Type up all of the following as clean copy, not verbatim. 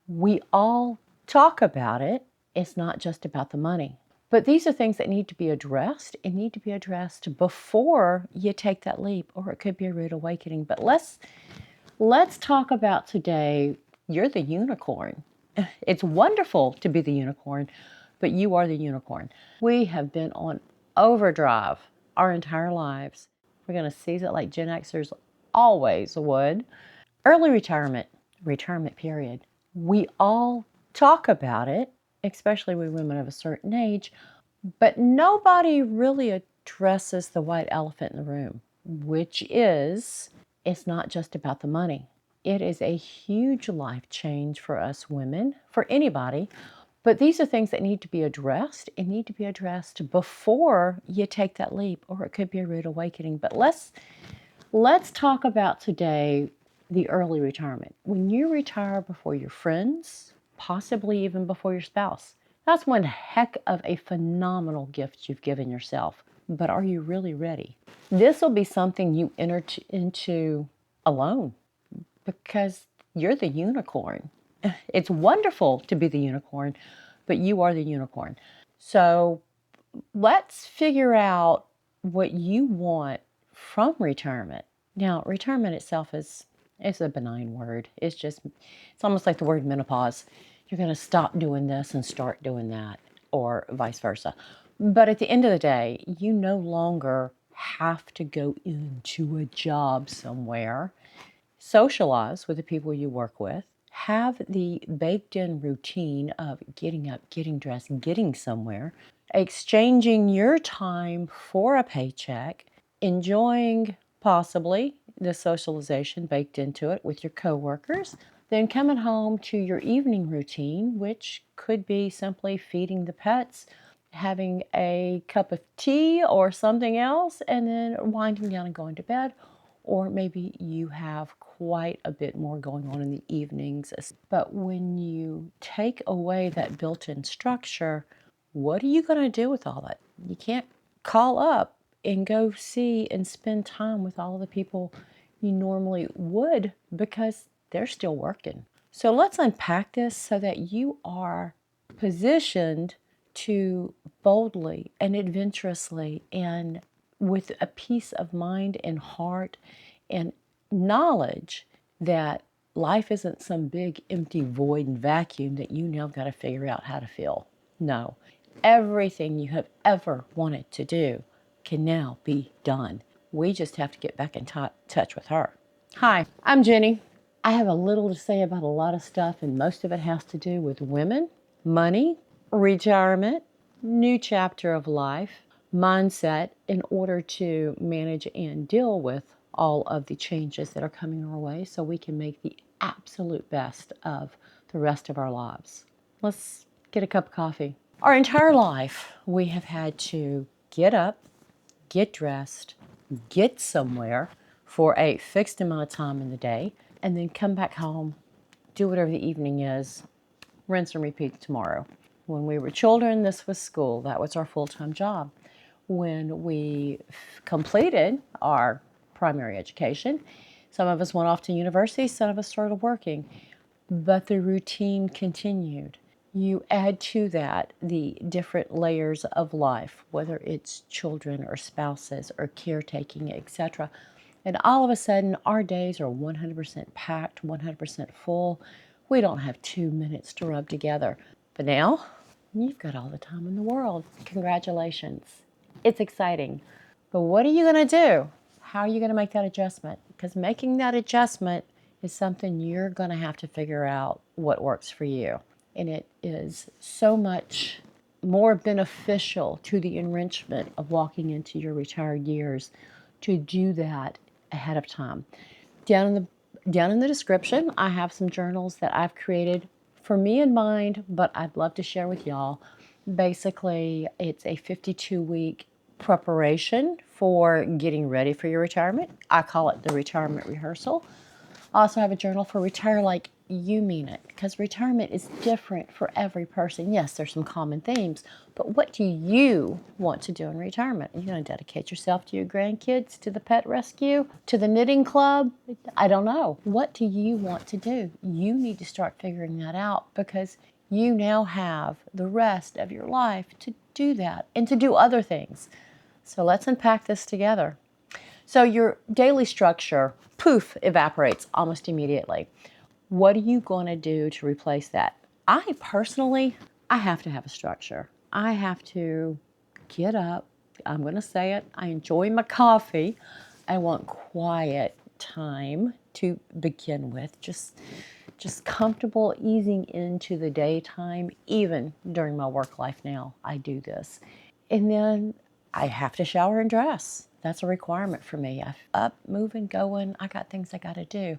We all talk about it. It's not just about the money. But these are things that need to be addressed and need to be addressed before you take that leap, or it could be a rude awakening. But let's talk about today, you're the unicorn. It's wonderful to be the unicorn, but you are the unicorn. We have been on overdrive our entire lives. We're going to seize it like Gen Xers always would. Early retirement period. We all talk about it, especially with women of a certain age, but nobody really addresses the white elephant in the room, which is it's not just about the money. It is a huge life change for us women, for anybody, but these are things that need to be addressed and need to be addressed before you take that leap, or it could be a rude awakening. But let's talk about today the early retirement. When you retire before your friends, possibly even before your spouse, that's one heck of a phenomenal gift you've given yourself. But are you really ready? This will be something you enter into alone because you're the unicorn. It's wonderful to be the unicorn, but you are the unicorn. So let's figure out what you want from retirement. Now, retirement itself is a benign word. It's almost like the word menopause. You're going to stop doing this and start doing that, or vice versa. But at the end of the day, you no longer have to go into a job somewhere. Socialize with the people you work with. Have the baked in routine of getting up, getting dressed, getting somewhere, exchanging your time for a paycheck, enjoying possibly the socialization baked into it with your coworkers, then coming home to your evening routine, which could be simply feeding the pets, having a cup of tea or something else, and then winding down and going to bed. Or maybe you have quite a bit more going on in the evenings. But when you take away that built-in structure, what are you going to do with all that? You can't call up and go see and spend time with all the people you normally would because they're still working. So let's unpack this so that you are positioned to boldly and adventurously and with a peace of mind and heart and knowledge that life isn't some big empty void and vacuum that you now got to figure out how to fill. No, everything you have ever wanted to do can now be done. We just have to get back in touch with her. Hi, I'm Jenny. I have a little to say about a lot of stuff, and most of it has to do with women, money, retirement, new chapter of life, mindset in order to manage and deal with all of the changes that are coming our way so we can make the absolute best of the rest of our lives. Let's get a cup of coffee. Our entire life, we have had to get up, get dressed, get somewhere for a fixed amount of time in the day, and then come back home, do whatever the evening is, rinse and repeat tomorrow. When we were children, this was school. That was our full-time job. When we completed our primary education, some of us went off to university, some of us started working, but the routine continued. You add to that the different layers of life, whether it's children or spouses or caretaking, etc. And all of a sudden, our days are 100% packed, 100% full. We don't have 2 minutes to rub together. But now, you've got all the time in the world. Congratulations. It's exciting. But what are you going to do? How are you going to make that adjustment? Because making that adjustment is something you're going to have to figure out what works for you. And it is so much more beneficial to the enrichment of walking into your retired years to do that ahead of time. Down in the description, I have some journals that I've created for me in mind, but I'd love to share with y'all. Basically, it's a 52-week preparation for getting ready for your retirement. I call it the retirement rehearsal. I also have a journal for retire like you mean it, because retirement is different for every person. Yes, there's some common themes, but what do you want to do in retirement? Are you going to dedicate yourself to your grandkids, to the pet rescue, to the knitting club? I don't know. What do you want to do? You need to start figuring that out, because you now have the rest of your life to do that and to do other things. So let's unpack this together. So your daily structure, poof, evaporates almost immediately. What are you going to do to replace that? I have to have a structure. I have to get up. I'm going to say it. I enjoy my coffee. I want quiet time to begin with. Just comfortable easing into the daytime, even during my work life now. I do this. And then I have to shower and dress. That's a requirement for me. I'm up, moving, going. I got things I got to do.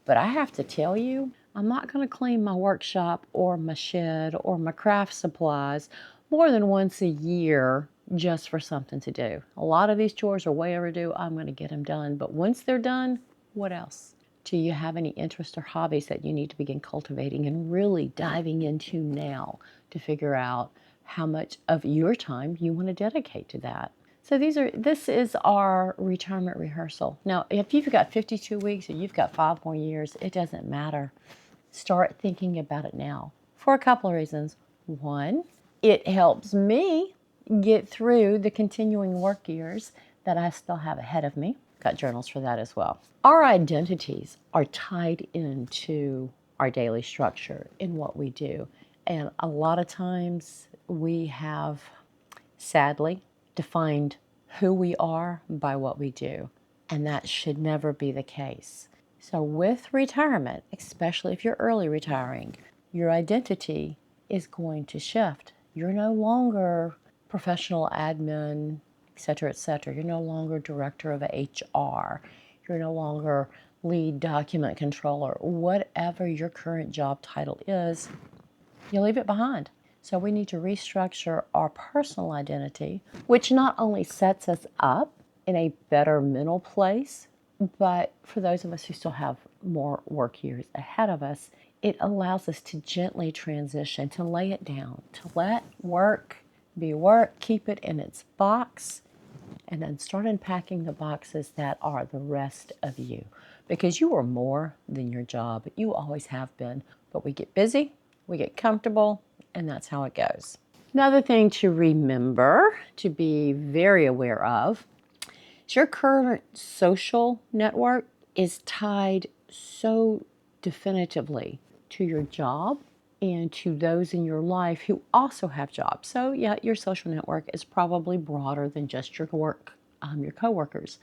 But I have to tell you, I'm not going to clean my workshop or my shed or my craft supplies more than once a year just for something to do. A lot of these chores are way overdue. I'm going to get them done. But once they're done, what else? Do you have any interests or hobbies that you need to begin cultivating and really diving into now to figure out how much of your time you want to dedicate to that? So this is our retirement rehearsal. Now, if you've got 52 weeks or you've got 5 more years, it doesn't matter. Start thinking about it now for a couple of reasons. One, it helps me get through the continuing work years that I still have ahead of me. Got journals for that as well. Our identities are tied into our daily structure in what we do. And a lot of times we have, sadly, defined who we are by what we do. And that should never be the case. So with retirement, especially if you're early retiring, your identity is going to shift. You're no longer professional admin, et cetera, et cetera. You're no longer director of HR. You're no longer lead document controller. Whatever your current job title is, you leave it behind. So we need to restructure our personal identity, which not only sets us up in a better mental place, but for those of us who still have more work years ahead of us, it allows us to gently transition, to lay it down, to let work be work, keep it in its box, and then start unpacking the boxes that are the rest of you. Because you are more than your job. You always have been. But we get busy, we get comfortable, and that's how it goes. Another thing to remember, to be very aware of, is your current social network is tied so definitively to your job and to those in your life who also have jobs. So yeah, your social network is probably broader than just your work, your coworkers.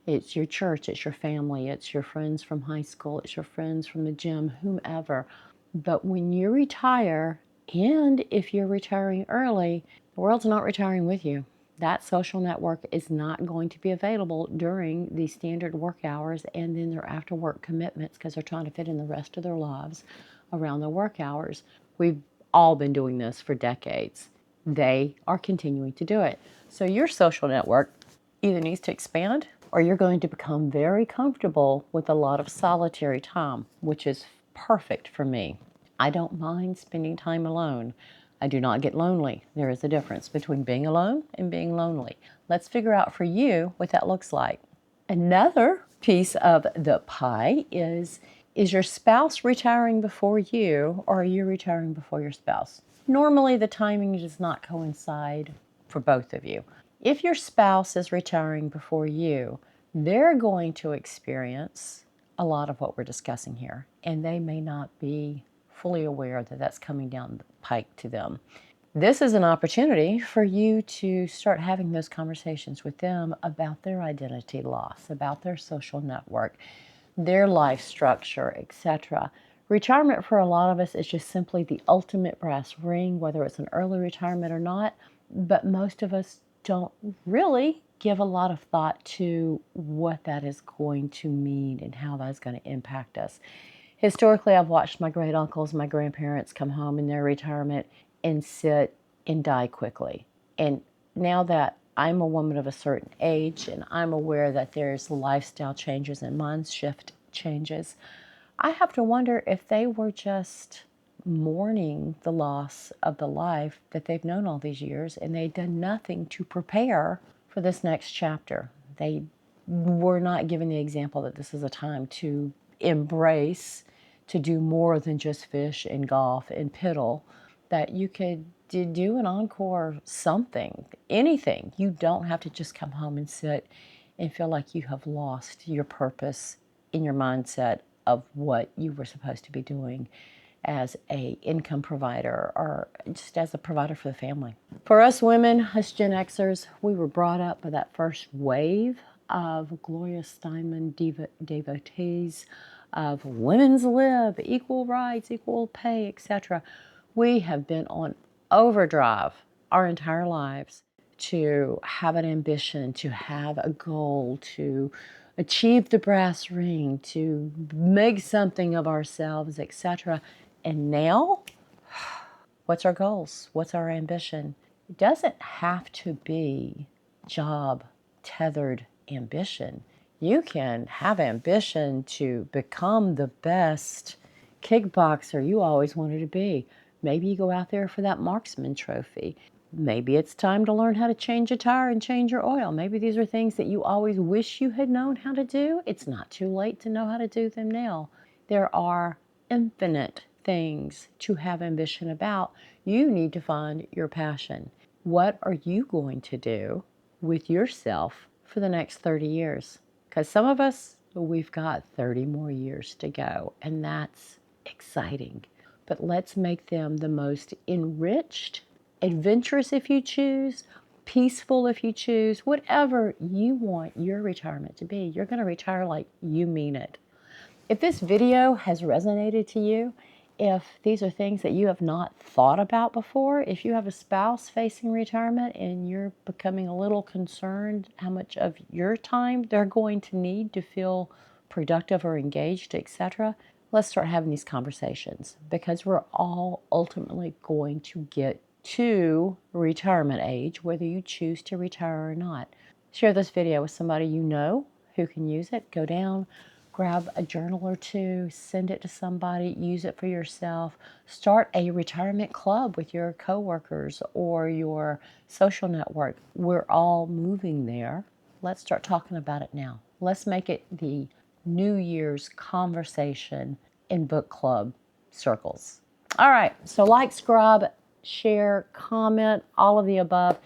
It's your church, it's your family, it's your friends from high school, it's your friends from the gym, whomever. But when you retire, and if you're retiring early, the world's not retiring with you. That social network is not going to be available during the standard work hours and then their after work commitments, because they're trying to fit in the rest of their lives around their work hours. We've all been doing this for decades. They are continuing to do it. So your social network either needs to expand, or you're going to become very comfortable with a lot of solitary time, which is perfect for me. I don't mind spending time alone. I do not get lonely. There is a difference between being alone and being lonely. Let's figure out for you what that looks like. Another piece of the pie is your spouse retiring before you, or are you retiring before your spouse? Normally the timing does not coincide for both of you. If your spouse is retiring before you, they're going to experience a lot of what we're discussing here, and they may not be fully aware that that's coming down the pike to them. This is an opportunity for you to start having those conversations with them about their identity loss, about their social network, their life structure, etc. Retirement for a lot of us is just simply the ultimate brass ring, whether it's an early retirement or not, but most of us don't really give a lot of thought to what that is going to mean and how that's going to impact us. Historically, I've watched my great uncles, my grandparents come home in their retirement and sit and die quickly. And now that I'm a woman of a certain age and I'm aware that there's lifestyle changes and mind shift changes, I have to wonder if they were just mourning the loss of the life that they've known all these years, and they'd done nothing to prepare for this next chapter. They were not given the example that this is a time to embrace, to do more than just fish and golf and piddle, that you could do an encore, something, anything. You don't have to just come home and sit and feel like you have lost your purpose in your mindset of what you were supposed to be doing as a income provider or just as a provider for the family. For us women, us Gen Xers, we were brought up by that first wave of Gloria Steinman devotees of women's lib, equal rights, equal pay, etc. We have been on overdrive our entire lives to have an ambition, to have a goal, to achieve the brass ring, to make something of ourselves, etc. And now, what's our goals? What's our ambition? It doesn't have to be job tethered ambition. You can have ambition to become the best kickboxer you always wanted to be. Maybe you go out there for that marksman trophy. Maybe it's time to learn how to change a tire and change your oil. Maybe these are things that you always wish you had known how to do. It's not too late to know how to do them now. There are infinite things to have ambition about. You need to find your passion. What are you going to do with yourself for the next 30 years? Because some of us, we've got 30 more years to go, and that's exciting. But let's make them the most enriched, adventurous if you choose, peaceful if you choose, whatever you want your retirement to be. You're going to retire like you mean it. If this video has resonated to you, if these are things that you have not thought about before, if you have a spouse facing retirement and you're becoming a little concerned how much of your time they're going to need to feel productive or engaged, etc., let's start having these conversations, because we're all ultimately going to get to retirement age, whether you choose to retire or not. Share this video with somebody you know who can use it. Go down, grab a journal or two, send it to somebody, use it for yourself. Start a retirement club with your coworkers or your social network. We're all moving there. Let's start talking about it now. Let's make it the New Year's conversation in book club circles. All right, so like, subscribe, share, comment, all of the above.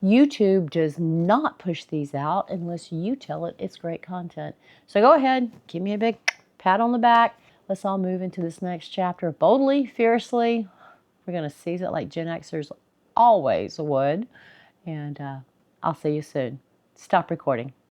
YouTube does not push these out unless you tell it it's great content. So go ahead, give me a big pat on the back. Let's all move into this next chapter boldly, fiercely. We're going to seize it like Gen Xers always would. And I'll see you soon. Stop recording.